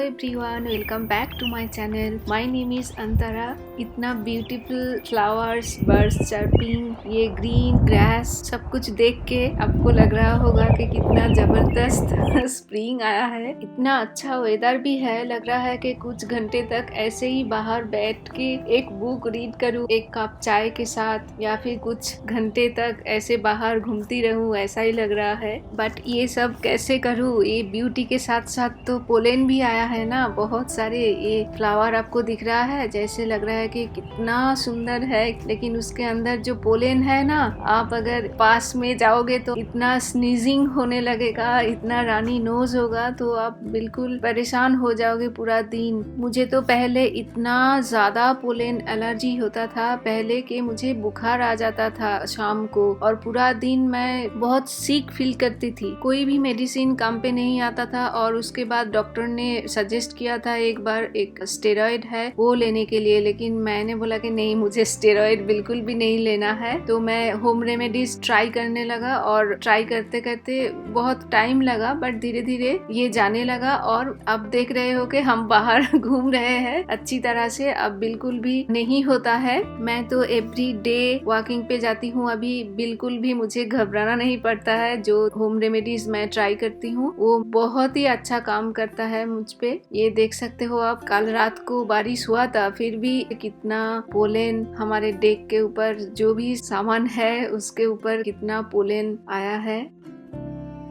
Everyone, welcome back to my channel. My name is Antara. इतना beautiful flowers, birds chirping, ये green grass सब कुछ देख के आपको लग रहा होगा कि कितना जबरदस्त स्प्रिंग आया है। इतना अच्छा वेदर भी है, लग रहा है कि कुछ घंटे तक ऐसे ही बाहर बैठ के एक बुक रीड करूं एक कप चाय के साथ, या फिर कुछ घंटे तक ऐसे बाहर घूमती रहूं, ऐसा ही लग रहा है। बट ये सब कैसे करूं? ये ब्यूटी के साथ साथ तो पोलन भी आया है ना, बहुत सारे। ये फ्लावर आपको दिख रहा है, जैसे लग रहा है कि कितना सुंदर है, लेकिन उसके अंदर जो पोलन है ना, आप अगर पास में जाओगे तो इतना स्नीजिंग होने लगेगा, इतना रानी नोज होगा, तो आप बिल्कुल परेशान हो जाओगे पूरा दिन। मुझे तो पहले इतना ज्यादा पोलन एलर्जी होता था पहले कि मुझे बुखार आ जाता था शाम को, और पूरा दिन मैं बहुत सीक फील करती थी। कोई भी मेडिसिन काम पे नहीं आता था, और उसके बाद डॉक्टर ने सजेस्ट किया था एक बार एक स्टेरॉइड है वो लेने के लिए, लेकिन मैंने बोला कि नहीं, मुझे स्टेरॉइड बिल्कुल भी नहीं लेना है। तो मैं होम रेमेडीज ट्राई करने लगा, और ट्राई करते करते बहुत टाइम लगा, बट धीरे धीरे ये जाने लगा। और अब देख रहे हो कि हम बाहर घूम रहे हैं अच्छी तरह से, अब बिल्कुल भी नहीं होता है। मैं तो एवरी डे वॉकिंग पे जाती हूँ, अभी बिल्कुल भी मुझे घबराना नहीं पड़ता है। जो होम रेमेडीज मैं ट्राई करती हूँ वो बहुत ही अच्छा काम करता है मुझ पे। ये देख सकते हो आप, कल रात को बारिश हुआ था, फिर भी कितना पोलन हमारे डेक के ऊपर, जो भी सामान है उसके ऊपर कितना पोलन आया है।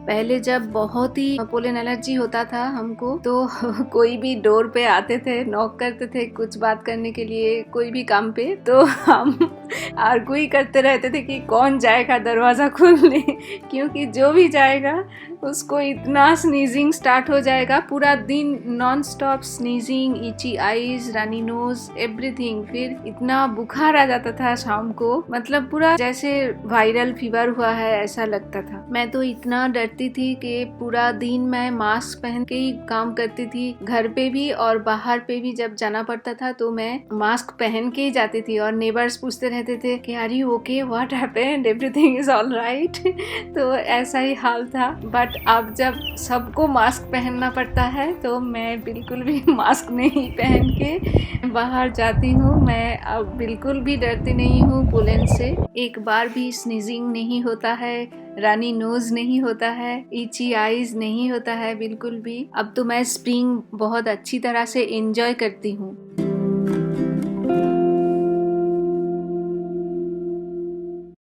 पहले जब बहुत ही पोलन एलर्जी होता था हमको, तो कोई भी डोर पे आते थे, नॉक करते थे कुछ बात करने के लिए, कोई भी काम पे, तो हम आर्गू करते रहते थे कि कौन जाएगा दरवाजा खोलने, क्योंकि जो भी जाएगा उसको इतना स्नीजिंग स्टार्ट हो जाएगा, पूरा दिन non stop sneezing, itchy eyes, runny nose, everything. फिर इतना बुखार आ जाता था शाम को, मतलब पूरा जैसे वायरल फीवर हुआ है ऐसा लगता था। मैं तो इतना डरती थी कि पूरा दिन मैं मास्क पहन के ही काम करती थी, घर पे भी और बाहर पे भी जब जाना पड़ता था तो मैं मास्क पहन के ही जाती थी। और नेबर्स पूछते रहते थे कि are you okay, what happened, everything is all right. तो ऐसा ही हाल था। बट अब जब सबको मास्क पहनना पड़ता है तो मैं बिल्कुल भी मास्क नहीं पहन के बाहर जाती हूँ। मैं अब बिल्कुल भी डरती नहीं हूँ पोलन से। एक बार भी स्नीजिंग नहीं होता है, रानी नोज नहीं होता है, इची आईज नहीं होता है बिल्कुल भी। अब तो मैं स्प्रिंग बहुत अच्छी तरह से एंजॉय करती हूँ।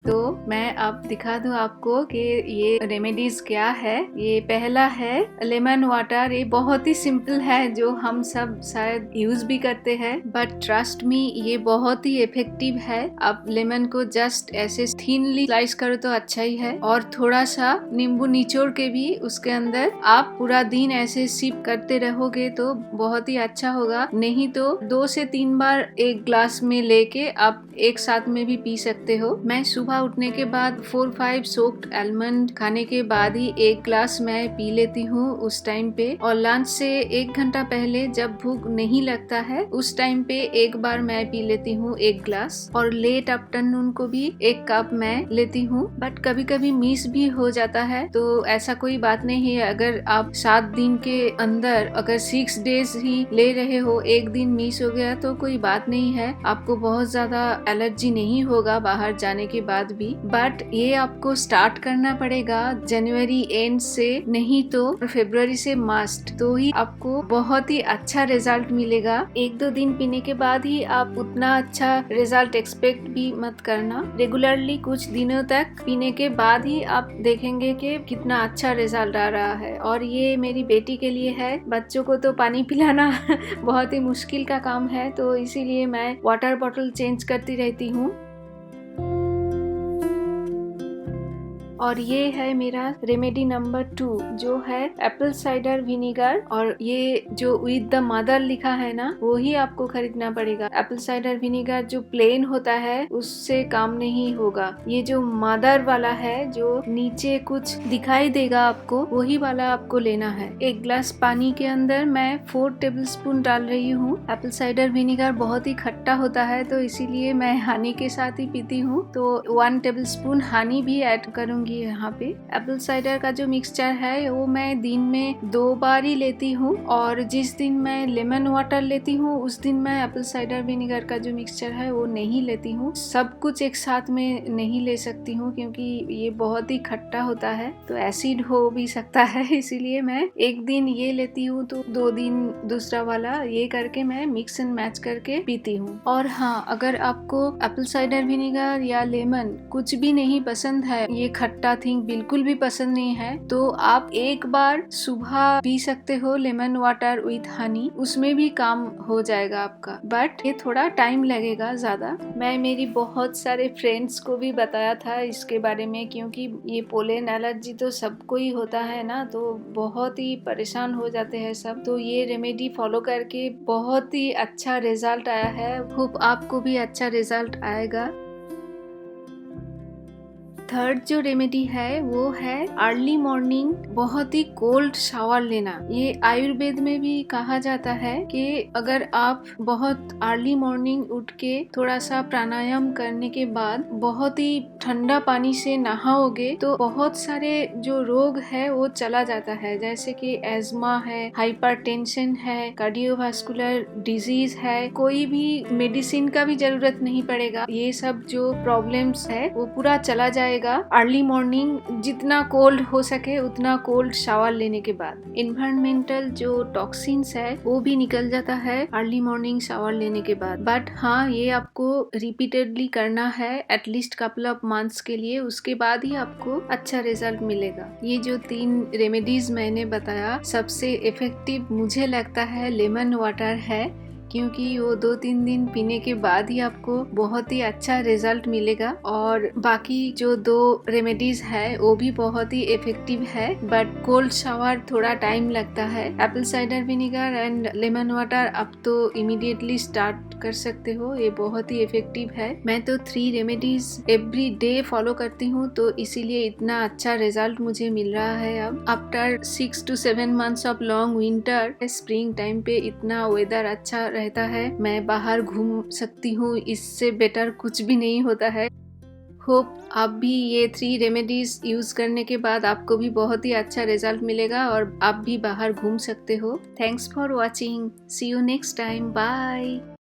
तो मैं अब दिखा दूं आपको कि ये रेमेडीज क्या है। ये पहला है लेमन वाटर। ये बहुत ही सिंपल है, जो हम सब शायद यूज भी करते हैं, बट ट्रस्ट मी ये बहुत ही इफेक्टिव है। आप लेमन को जस्ट ऐसे थिनली स्लाइस करो तो अच्छा ही है, और थोड़ा सा नींबू निचोड़ के भी उसके अंदर आप पूरा दिन ऐसे सिप करते रहोगे तो बहुत ही अच्छा होगा। नहीं तो 2 से 3 बार एक ग्लास में लेके आप एक साथ में भी पी सकते हो। मैं सुबह उठने के बाद 4-5 सोक्ड आलमंड खाने के बाद ही एक ग्लास मैं पी लेती हूँ उस टाइम पे, और लंच से 1 घंटा पहले जब भूख नहीं लगता है उस टाइम पे एक बार मैं पी लेती हूँ 1 ग्लास, और लेट आफ्टरनून को भी 1 कप मैं लेती हूँ। बट कभी कभी मिस भी हो जाता है, तो ऐसा कोई बात नहीं है। अगर आप 7 दिन के अंदर अगर 6 डेज ही ले रहे हो, एक दिन मिस हो गया तो कोई बात नहीं है, आपको बहुत ज्यादा एलर्जी नहीं होगा बाहर जाने के बाद भी। बट ये आपको स्टार्ट करना पड़ेगा जनवरी एंड से, नहीं तो फरवरी से मस्ट, तो ही आपको बहुत ही अच्छा रिजल्ट मिलेगा। 1-2 दिन पीने के बाद ही आप उतना अच्छा रिजल्ट एक्सपेक्ट भी मत करना। रेगुलरली कुछ दिनों तक पीने के बाद ही आप देखेंगे कि कितना अच्छा रिजल्ट आ रहा है। और ये मेरी बेटी के लिए है। बच्चों को तो पानी पिलाना बहुत ही मुश्किल का काम है, तो इसीलिए मैं वाटर बॉटल चेंज करती रहती हूँ। और ये है मेरा रेमेडी नंबर 2, जो है एप्पल साइडर विनीगर। और ये जो विद द मदर लिखा है ना, वो ही आपको खरीदना पड़ेगा। एप्पल साइडर विनीगर जो प्लेन होता है उससे काम नहीं होगा। ये जो मदर वाला है, जो नीचे कुछ दिखाई देगा आपको, वही वाला आपको लेना है। 1 ग्लास पानी के अंदर मैं 4 टेबलस्पून डाल रही हूँ। एप्पल साइडर विनीगर बहुत ही खट्टा होता है, तो इसीलिए मैं हनी के साथ ही पीती हूँ, तो 1 टेबलस्पून हनी भी ऐड करूंगी चाहिए यहाँ पे। एप्पल साइडर का जो मिक्सचर है वो मैं दिन में 2 बार ही लेती हूँ, और जिस दिन मैं लेमन वाटर लेती हूँ उस दिन मैं एप्पल साइडर विनेगर का जो मिक्सचर है वो नहीं लेती हूँ। सब कुछ एक साथ में नहीं ले सकती हूँ क्योंकि ये बहुत ही खट्टा होता है, तो एसिड हो भी सकता है, इसीलिए मैं एक दिन ये लेती हूँ तो 2 दिन दूसरा वाला, ये करके मैं मिक्स एंड मैच करके पीती हूँ। और हाँ, अगर आपको एप्पल साइडर विनेगर या लेमन कुछ भी नहीं पसंद है, ये खट्टा थिंग बिल्कुल भी पसंद नहीं है, तो आप एक बार सुबह पी सकते हो लेमन वाटर विथ हनी, उसमें भी काम हो जाएगा आपका, बट ये थोड़ा टाइम लगेगा ज्यादा। मैं मेरी बहुत सारे फ्रेंड्स को भी बताया था इसके बारे में, क्योंकि ये पोलन एलर्जी तो सबको ही होता है ना, तो बहुत ही परेशान हो जाते हैं सब। तो ये रेमेडी फॉलो करके बहुत ही अच्छा रिजल्ट आया है, होप आपको भी अच्छा रिजल्ट आएगा। थर्ड जो रेमेडी है वो है अर्ली मॉर्निंग बहुत ही कोल्ड शावर लेना। ये आयुर्वेद में भी कहा जाता है कि अगर आप बहुत अर्ली मॉर्निंग उठ के थोड़ा सा प्राणायाम करने के बाद बहुत ही ठंडा पानी से नहाओगे तो बहुत सारे जो रोग है वो चला जाता है, जैसे कि एज्मा है, हाइपरटेंशन है, कार्डियोवास्कुलर डिजीज है, कोई भी मेडिसिन का भी जरूरत नहीं पड़ेगा। ये सब जो प्रॉब्लम्स है वो पूरा चला जाएगा अर्ली मॉर्निंग, जितना कोल्ड हो सके उतना कोल्ड शावर लेने के बाद। इन्वायरमेंटल जो टॉक्सिन्स है वो भी निकल जाता है अर्ली मॉर्निंग शावर लेने के बाद। बट हाँ, ये आपको रिपीटेडली करना है एटलीस्ट कपल ऑफ मंथ्स के लिए, उसके बाद ही आपको अच्छा रिजल्ट मिलेगा। ये जो 3 रेमेडीज मैंने बताया, सबसे इफेक्टिव मुझे लगता है लेमन वाटर है, क्योंकि वो 2-3 दिन पीने के बाद ही आपको बहुत ही अच्छा रिजल्ट मिलेगा। और बाकी जो 2 रेमेडीज है वो भी बहुत ही इफेक्टिव है, बट कोल्ड शावर थोड़ा टाइम लगता है। Apple cider vinegar and lemon water आप तो इमीडिएटली स्टार्ट कर सकते हो, ये बहुत ही इफेक्टिव है। मैं तो 3 रेमेडीज एवरी डे फॉलो करती हूँ, तो इसीलिए इतना अच्छा रिजल्ट मुझे मिल रहा है। अब after 6 to 7 months of long winter, spring time पे इतना वेदर अच्छा रहता है, मैं बाहर घूम सकती हूँ, इससे बेटर कुछ भी नहीं होता है। होप आप भी ये 3 रेमेडीज यूज करने के बाद आपको भी बहुत ही अच्छा रिजल्ट मिलेगा और आप भी बाहर घूम सकते हो। Thanks for watching, see you next time, bye.